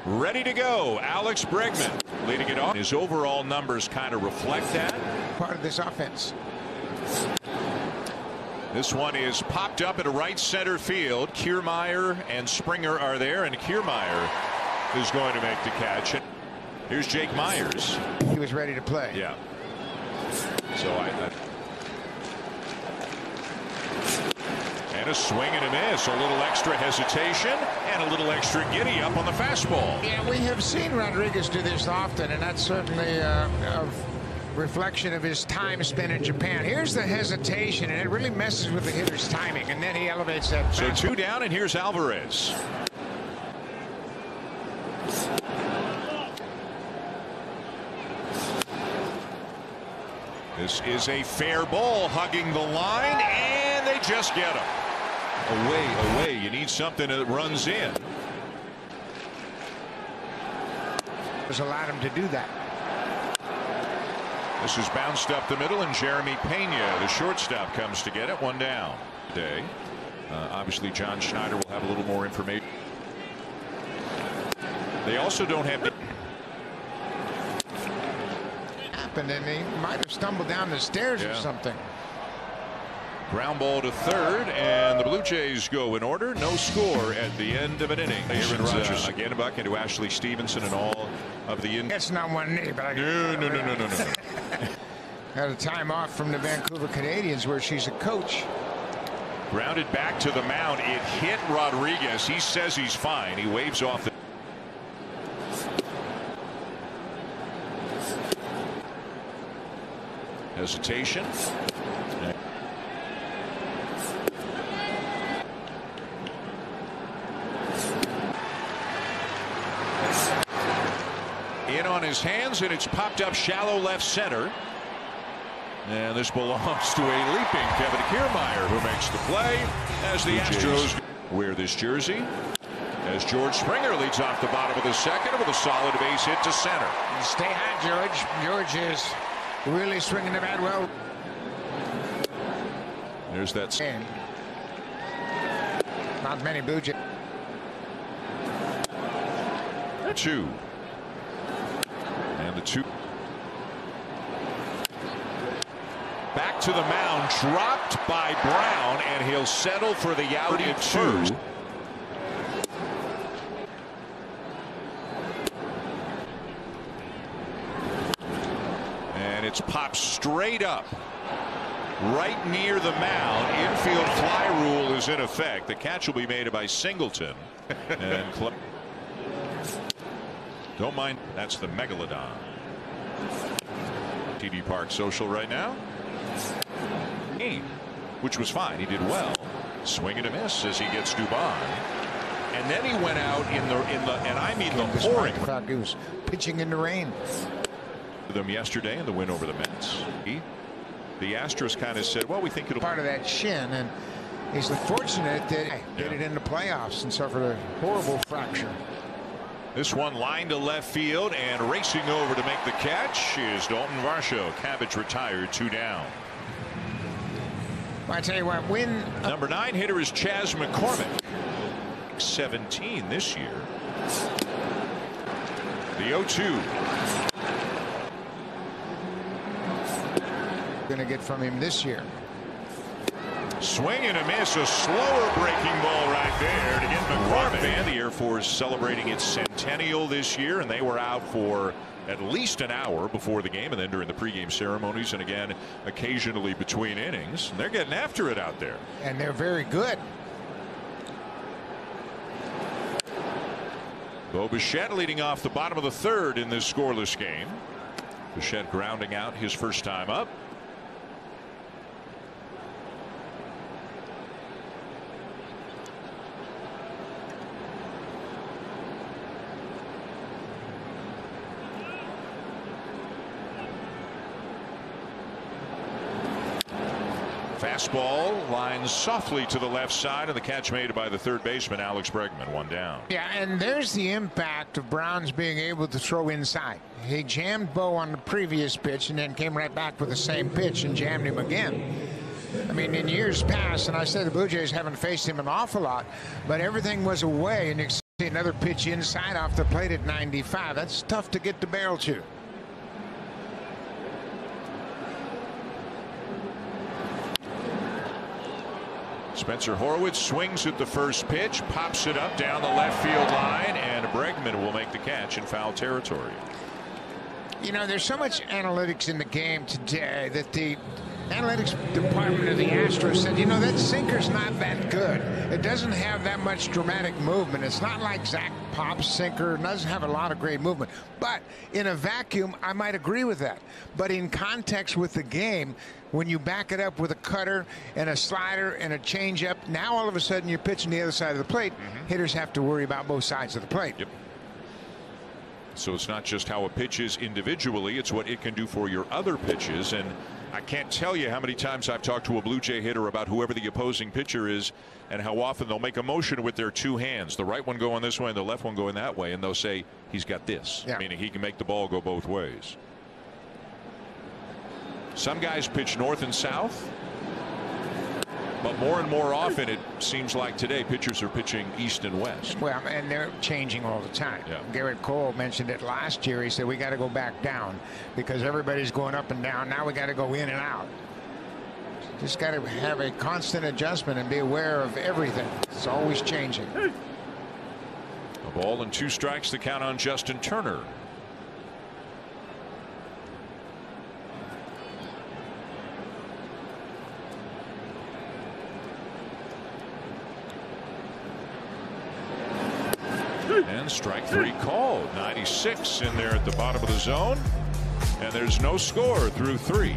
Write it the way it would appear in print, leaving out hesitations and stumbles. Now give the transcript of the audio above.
Ready to go. Alex Bregman leading it off. His overall numbers kind of reflect that. Part of this offense. This one is popped up at a right center field. Kiermaier and Springer are there, and Kiermaier is going to make the catch. Here's Jake Myers. He was ready to play. Yeah. So and a swing and a miss. A little extra hesitation and a little extra giddy up on the fastball. Yeah, we have seen Rodriguez do this often, and that's certainly a reflection of his time spent in Japan. Here's the hesitation, and it really messes with the hitter's timing, and then he elevates that fastball. So 2 down, and here's Alvarez. This is a fair ball, hugging the line, and they just get him. Away. You need something that runs in. Has allowed him to do that. This is bounced up the middle, and Jeremy Pena, the shortstop, comes to get it. 1 down. Today, obviously, John Schneider will have a little more information. They also don't have. Happened, and he might have stumbled down the stairs or something. Ground ball to third, and the Blue Jays go in order. No score at the end of an inning. Aaron Rodgers again back into Ashley Stevenson and all of the. That's not one knee, but No. Had a time off from the Vancouver Canadians, where she's a coach. Grounded back to the mound. It hit Rodriguez. He says he's fine. He waves off the. Hesitation. In on his hands, and it's popped up shallow left center. And this belongs to a leaping Kevin Kiermaier, who makes the play as the Astros wear this jersey. As George Springer leads off the bottom of the second with a solid base hit to center. Stay hot, George. George is really swinging the bat well. There's that. Not many Blue Jays. 2. And the 2. Back to the mound, dropped by Brown, and he'll settle for the out at 2. And it's popped straight up right near the mound. Infield fly rule is in effect. The catch will be made by Singleton. And don't mind, that's the Megalodon. TD Park Social right now. Which was fine. He did well. Swing and a miss as he gets Dubon. And then he went out in the and I mean the pouring. He was pitching in the rain. Them yesterday in the win over the Mets. The Astros kind of said, well, we think it'll part of that shin, and he's fortunate that he did it in the playoffs and suffered a horrible fracture. This one line to left field, and racing over to make the catch is Dalton Varsho. Cabbage retired, 2 down. I tell you what, when number 9 hitter is Chas McCormick, 17 this year. The 0-2. Going to get from him this year. Swing and a miss, a slower breaking ball right there to get McCormick. And the Air Force celebrating its centennial this year, and they were out for at least an hour before the game, and then during the pregame ceremonies, and again occasionally between innings. And they're getting after it out there. And they're very good. Bo Bichette leading off the bottom of the 3rd in this scoreless game. Bichette grounding out his first time up. Fastball lines softly to the left side, and the catch made by the third baseman Alex Bregman. 1 down. Yeah, and there's the impact of Brown's being able to throw inside. He jammed Bo on the previous pitch and then came right back with the same pitch and jammed him again. I mean, in years past, and I said the Blue Jays haven't faced him an awful lot, but everything was away and Another pitch inside off the plate at 95. That's tough to get the barrel to. Spencer Horwitz swings at the first pitch, pops it up down the left field line, and Bregman will make the catch in foul territory. You know, there's so much analytics in the game today that the analytics department of the Astros said, you know, that sinker's not that good. It doesn't have that much dramatic movement. It's not like Zach Pop's sinker. It doesn't have a lot of great movement. But in a vacuum, I might agree with that. But in context with the game, when you back it up with a cutter and a slider and a changeup, now all of a sudden you're pitching the other side of the plate. Hitters have to worry about both sides of the plate. Yep. So it's not just how a pitch is individually, it's what it can do for your other pitches. And I can't tell you how many times I've talked to a Blue Jay hitter about whoever the opposing pitcher is and how often they'll make a motion with their two hands, the right one going this way and the left one going that way, and they'll say he's got this, meaning he can make the ball go both ways. Some guys pitch north and south, but more and more often it seems like today pitchers are pitching east and west. Well, and they're changing all the time. Garrett Cole mentioned it last year. He said we got to go back down because everybody's going up and down. Now we got to go in and out. Just got to have a constant adjustment and be aware of everything. It's always changing. A ball and 2 strikes to count on Justin Turner. And strike 3 called. 96 in there at the bottom of the zone, and there's no score through 3.